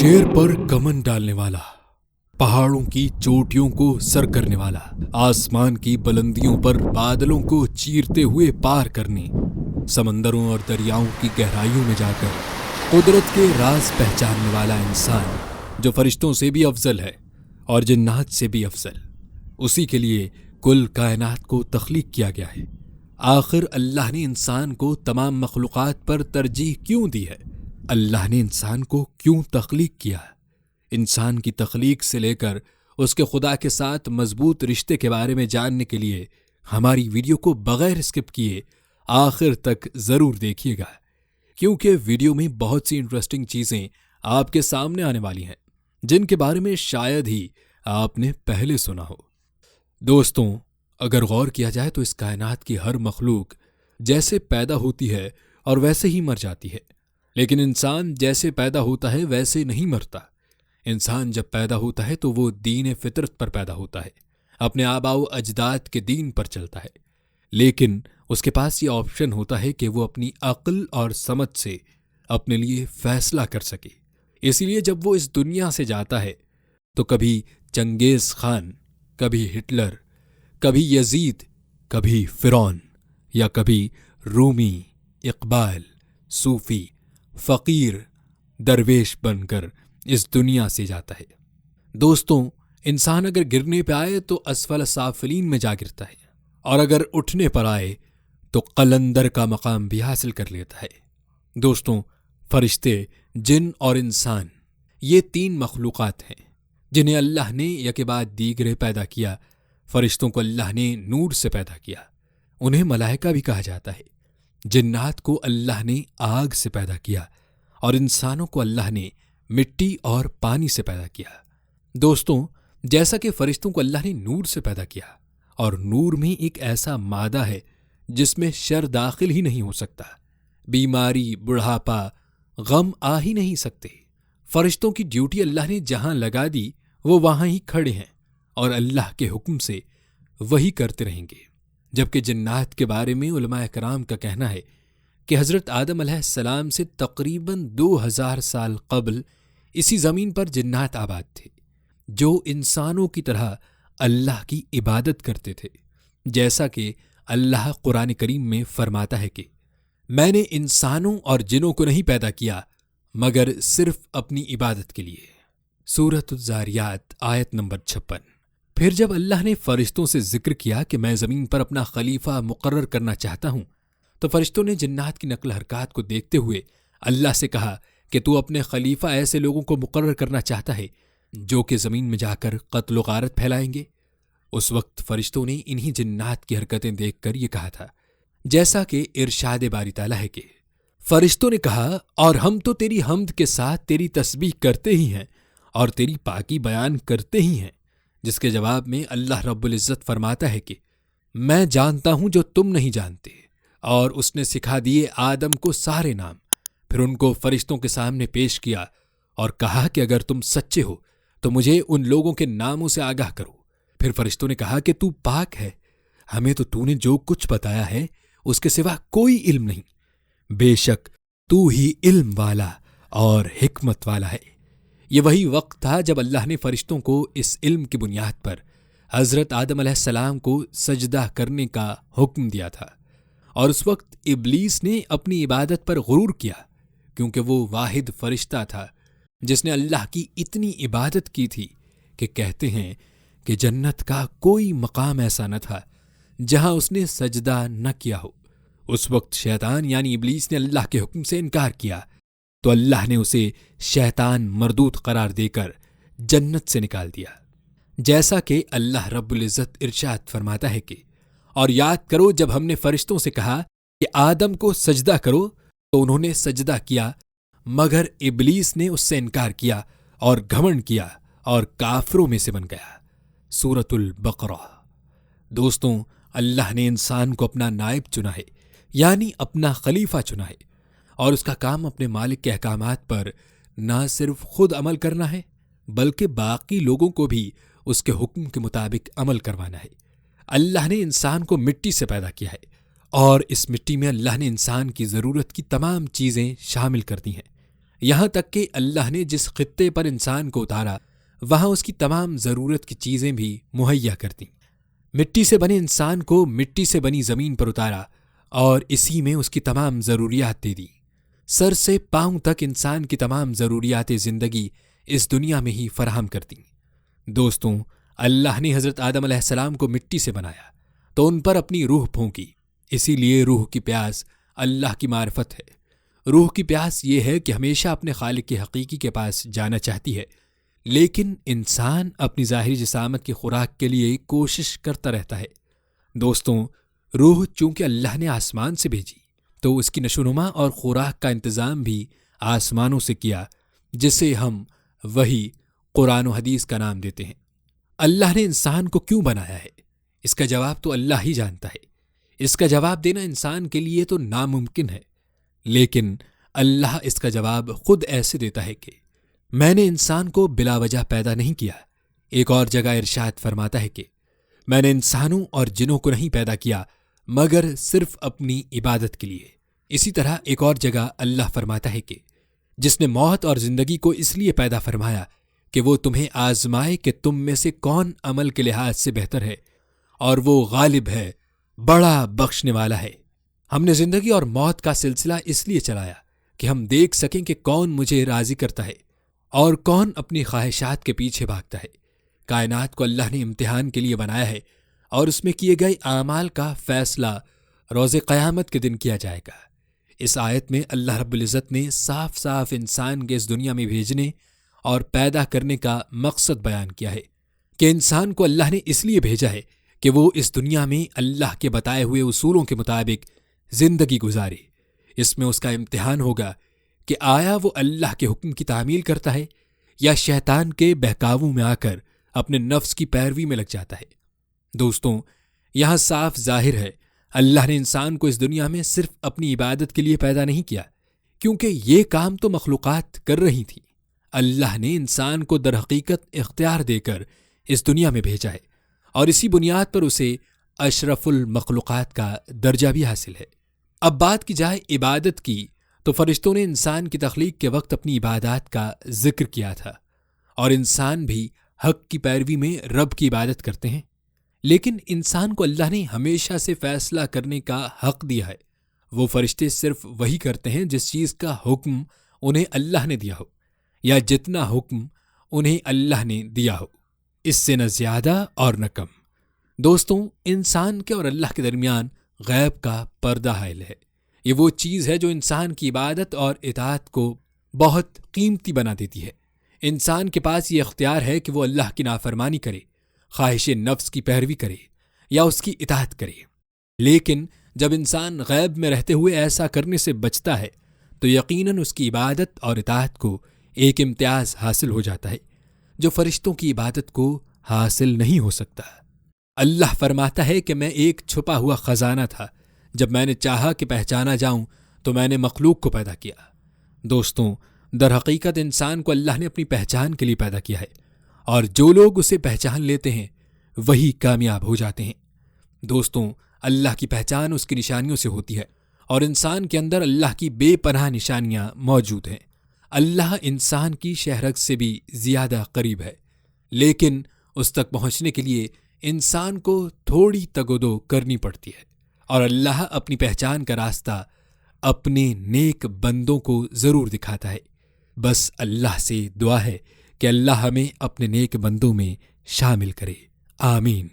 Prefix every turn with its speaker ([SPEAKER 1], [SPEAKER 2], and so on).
[SPEAKER 1] شیر پر کمن ڈالنے والا، پہاڑوں کی چوٹیوں کو سر کرنے والا، آسمان کی بلندیوں پر بادلوں کو چیرتے ہوئے پار کرنے، سمندروں اور دریاؤں کی گہرائیوں میں جا کر قدرت کے راز پہچاننے والا انسان جو فرشتوں سے بھی افضل ہے اور جنات سے بھی افضل، اسی کے لیے کل کائنات کو تخلیق کیا گیا ہے۔ آخر اللہ نے انسان کو تمام مخلوقات پر ترجیح کیوں دی ہے؟ اللہ نے انسان کو کیوں تخلیق کیا؟ انسان کی تخلیق سے لے کر اس کے خدا کے ساتھ مضبوط رشتے کے بارے میں جاننے کے لیے ہماری ویڈیو کو بغیر اسکپ کیے آخر تک ضرور دیکھیے گا، کیونکہ ویڈیو میں بہت سی انٹرسٹنگ چیزیں آپ کے سامنے آنے والی ہیں جن کے بارے میں شاید ہی آپ نے پہلے سنا ہو۔ دوستوں، اگر غور کیا جائے تو اس کائنات کی ہر مخلوق جیسے پیدا ہوتی ہے اور ویسے ہی مر جاتی ہے، لیکن انسان جیسے پیدا ہوتا ہے ویسے نہیں مرتا۔ انسان جب پیدا ہوتا ہے تو وہ دین فطرت پر پیدا ہوتا ہے، اپنے آباء و اجداد کے دین پر چلتا ہے، لیکن اس کے پاس یہ آپشن ہوتا ہے کہ وہ اپنی عقل اور سمجھ سے اپنے لیے فیصلہ کر سکے۔ اسی لیے جب وہ اس دنیا سے جاتا ہے تو کبھی چنگیز خان، کبھی ہٹلر، کبھی یزید، کبھی فرعون، یا کبھی رومی، اقبال، صوفی، فقیر، درویش بن کر اس دنیا سے جاتا ہے۔ دوستوں، انسان اگر گرنے پہ آئے تو اسفل سافلین میں جا گرتا ہے، اور اگر اٹھنے پر آئے تو قلندر کا مقام بھی حاصل کر لیتا ہے۔ دوستوں، فرشتے، جن اور انسان، یہ تین مخلوقات ہیں جنہیں اللہ نے یکے بعد دیگرے پیدا کیا۔ فرشتوں کو اللہ نے نور سے پیدا کیا، انہیں ملائکہ بھی کہا جاتا ہے۔ جنات کو اللہ نے آگ سے پیدا کیا، اور انسانوں کو اللہ نے مٹی اور پانی سے پیدا کیا۔ دوستوں، جیسا کہ فرشتوں کو اللہ نے نور سے پیدا کیا، اور نور میں ایک ایسا مادہ ہے جس میں شر داخل ہی نہیں ہو سکتا، بیماری، بڑھاپا، غم آ ہی نہیں سکتے۔ فرشتوں کی ڈیوٹی اللہ نے جہاں لگا دی وہ وہاں ہی کھڑے ہیں، اور اللہ کے حکم سے وہی کرتے رہیں گے۔ جبکہ جنات کے بارے میں علماء کرام کا کہنا ہے کہ حضرت آدم علیہ السلام سے تقریباً 2000 سال قبل اسی زمین پر جنات آباد تھے، جو انسانوں کی طرح اللہ کی عبادت کرتے تھے، جیسا کہ اللہ قرآن کریم میں فرماتا ہے کہ میں نے انسانوں اور جنوں کو نہیں پیدا کیا مگر صرف اپنی عبادت کے لیے۔ سورۃ الذاریات آیت نمبر 56۔ پھر جب اللہ نے فرشتوں سے ذکر کیا کہ میں زمین پر اپنا خلیفہ مقرر کرنا چاہتا ہوں، تو فرشتوں نے جنات کی نقل حرکات کو دیکھتے ہوئے اللہ سے کہا کہ تو اپنے خلیفہ ایسے لوگوں کو مقرر کرنا چاہتا ہے جو کہ زمین میں جا کر قتل و غارت پھیلائیں گے۔ اس وقت فرشتوں نے انہی جنات کی حرکتیں دیکھ کر یہ کہا تھا، جیسا کہ ارشاد باری تعالیٰ ہے کہ فرشتوں نے کہا، اور ہم تو تیری حمد کے ساتھ تیری تسبیح کرتے ہی ہیں اور تیری پاکی بیان کرتے ہی ہیں، جس کے جواب میں اللہ رب العزت فرماتا ہے کہ میں جانتا ہوں جو تم نہیں جانتے، اور اس نے سکھا دیے آدم کو سارے نام۔ پھر ان کو فرشتوں کے سامنے پیش کیا اور کہا کہ اگر تم سچے ہو تو مجھے ان لوگوں کے ناموں سے آگاہ کرو۔ پھر فرشتوں نے کہا کہ تو پاک ہے، ہمیں تو نے جو کچھ بتایا ہے اس کے سوا کوئی علم نہیں، بے شک تو ہی علم والا اور حکمت والا ہے۔ یہ وہی وقت تھا جب اللہ نے فرشتوں کو اس علم کی بنیاد پر حضرت آدم علیہ السلام کو سجدہ کرنے کا حکم دیا تھا، اور اس وقت ابلیس نے اپنی عبادت پر غرور کیا، کیونکہ وہ واحد فرشتہ تھا جس نے اللہ کی اتنی عبادت کی تھی کہ کہتے ہیں کہ جنت کا کوئی مقام ایسا نہ تھا جہاں اس نے سجدہ نہ کیا ہو۔ اس وقت شیطان یعنی ابلیس نے اللہ کے حکم سے انکار کیا، تو اللہ نے اسے شیطان مردود قرار دے کر جنت سے نکال دیا، جیسا کہ اللہ رب العزت ارشاد فرماتا ہے کہ اور یاد کرو جب ہم نے فرشتوں سے کہا کہ آدم کو سجدہ کرو تو انہوں نے سجدہ کیا، مگر ابلیس نے اس سے انکار کیا اور گھمنڈ کیا اور کافروں میں سے بن گیا۔ سورۃ البقرہ۔ دوستوں، اللہ نے انسان کو اپنا نائب چنا ہے، یعنی اپنا خلیفہ چنا ہے، اور اس کا کام اپنے مالک کے احکامات پر نہ صرف خود عمل کرنا ہے بلکہ باقی لوگوں کو بھی اس کے حکم کے مطابق عمل کروانا ہے۔ اللہ نے انسان کو مٹی سے پیدا کیا ہے، اور اس مٹی میں اللہ نے انسان کی ضرورت کی تمام چیزیں شامل کر دی ہیں، یہاں تک کہ اللہ نے جس خطے پر انسان کو اتارا وہاں اس کی تمام ضرورت کی چیزیں بھی مہیا کر دیں۔ مٹی سے بنے انسان کو مٹی سے بنی زمین پر اتارا اور اسی میں اس کی تمام ضروریات دے دی۔ سر سے پاؤں تک انسان کی تمام ضروریات زندگی اس دنیا میں ہی فراہم کر دیں۔ دوستوں، اللہ نے حضرت آدم علیہ السلام کو مٹی سے بنایا تو ان پر اپنی روح پھونکی۔ اسی لیے روح کی پیاس اللہ کی معرفت ہے۔ روح کی پیاس یہ ہے کہ ہمیشہ اپنے خالق کے حقیقی کے پاس جانا چاہتی ہے، لیکن انسان اپنی ظاہری جسامت کی خوراک کے لیے کوشش کرتا رہتا ہے۔ دوستوں، روح چونکہ اللہ نے آسمان سے بھیجی تو اس کی نشوونما اور خوراک کا انتظام بھی آسمانوں سے کیا، جسے ہم وحی، قرآن و حدیث کا نام دیتے ہیں۔ اللہ نے انسان کو کیوں بنایا ہے؟ اس کا جواب تو اللہ ہی جانتا ہے۔ اس کا جواب دینا انسان کے لیے تو ناممکن ہے، لیکن اللہ اس کا جواب خود ایسے دیتا ہے کہ میں نے انسان کو بلا وجہ پیدا نہیں کیا۔ ایک اور جگہ ارشاد فرماتا ہے کہ میں نے انسانوں اور جنوں کو نہیں پیدا کیا مگر صرف اپنی عبادت کے لیے۔ اسی طرح ایک اور جگہ اللہ فرماتا ہے کہ جس نے موت اور زندگی کو اس لیے پیدا فرمایا کہ وہ تمہیں آزمائے کہ تم میں سے کون عمل کے لحاظ سے بہتر ہے، اور وہ غالب ہے، بڑا بخشنے والا ہے۔ ہم نے زندگی اور موت کا سلسلہ اس لیے چلایا کہ ہم دیکھ سکیں کہ کون مجھے راضی کرتا ہے اور کون اپنی خواہشات کے پیچھے بھاگتا ہے۔ کائنات کو اللہ نے امتحان کے لیے بنایا ہے اور اس میں کیے گئے اعمال کا فیصلہ روز قیامت کے دن کیا جائے گا۔ اس آیت میں اللہ رب العزت نے صاف صاف انسان کے اس دنیا میں بھیجنے اور پیدا کرنے کا مقصد بیان کیا ہے کہ انسان کو اللہ نے اس لیے بھیجا ہے کہ وہ اس دنیا میں اللہ کے بتائے ہوئے اصولوں کے مطابق زندگی گزارے۔ اس میں اس کا امتحان ہوگا کہ آیا وہ اللہ کے حکم کی تعمیل کرتا ہے یا شیطان کے بہکاووں میں آ کر اپنے نفس کی پیروی میں لگ جاتا ہے۔ دوستوں، یہاں صاف ظاہر ہے اللہ نے انسان کو اس دنیا میں صرف اپنی عبادت کے لیے پیدا نہیں کیا، کیونکہ یہ کام تو مخلوقات کر رہی تھیں۔ اللہ نے انسان کو در حقیقت اختیار دے کر اس دنیا میں بھیجا ہے اور اسی بنیاد پر اسے اشرف المخلوقات کا درجہ بھی حاصل ہے۔ اب بات کی جائے عبادت کی تو فرشتوں نے انسان کی تخلیق کے وقت اپنی عبادات کا ذکر کیا تھا، اور انسان بھی حق کی پیروی میں رب کی عبادت کرتے ہیں، لیکن انسان کو اللہ نے ہمیشہ سے فیصلہ کرنے کا حق دیا ہے۔ وہ فرشتے صرف وہی کرتے ہیں جس چیز کا حکم انہیں اللہ نے دیا ہو، یا جتنا حکم انہیں اللہ نے دیا ہو، اس سے نہ زیادہ اور نہ کم۔ دوستوں، انسان کے اور اللہ کے درمیان غیب کا پردہ حائل ہے۔ یہ وہ چیز ہے جو انسان کی عبادت اور اطاعت کو بہت قیمتی بنا دیتی ہے۔ انسان کے پاس یہ اختیار ہے کہ وہ اللہ کی نافرمانی کرے، خواہش نفس کی پیروی کرے یا اس کی اطاعت کرے، لیکن جب انسان غیب میں رہتے ہوئے ایسا کرنے سے بچتا ہے تو یقیناً اس کی عبادت اور اطاعت کو ایک امتیاز حاصل ہو جاتا ہے جو فرشتوں کی عبادت کو حاصل نہیں ہو سکتا۔ اللہ فرماتا ہے کہ میں ایک چھپا ہوا خزانہ تھا، جب میں نے چاہا کہ پہچانا جاؤں تو میں نے مخلوق کو پیدا کیا۔ دوستوں، در حقیقت انسان کو اللہ نے اپنی پہچان کے لیے پیدا کیا ہے، اور جو لوگ اسے پہچان لیتے ہیں وہی کامیاب ہو جاتے ہیں۔ دوستوں، اللہ کی پہچان اس کی نشانیوں سے ہوتی ہے، اور انسان کے اندر اللہ کی بے پناہ نشانیاں موجود ہیں۔ اللہ انسان کی شہرت سے بھی زیادہ قریب ہے، لیکن اس تک پہنچنے کے لیے انسان کو تھوڑی تگودو کرنی پڑتی ہے، اور اللہ اپنی پہچان کا راستہ اپنے نیک بندوں کو ضرور دکھاتا ہے۔ بس اللہ سے دعا ہے کہ اللہ ہمیں اپنے نیک بندوں میں شامل کرے۔ آمین۔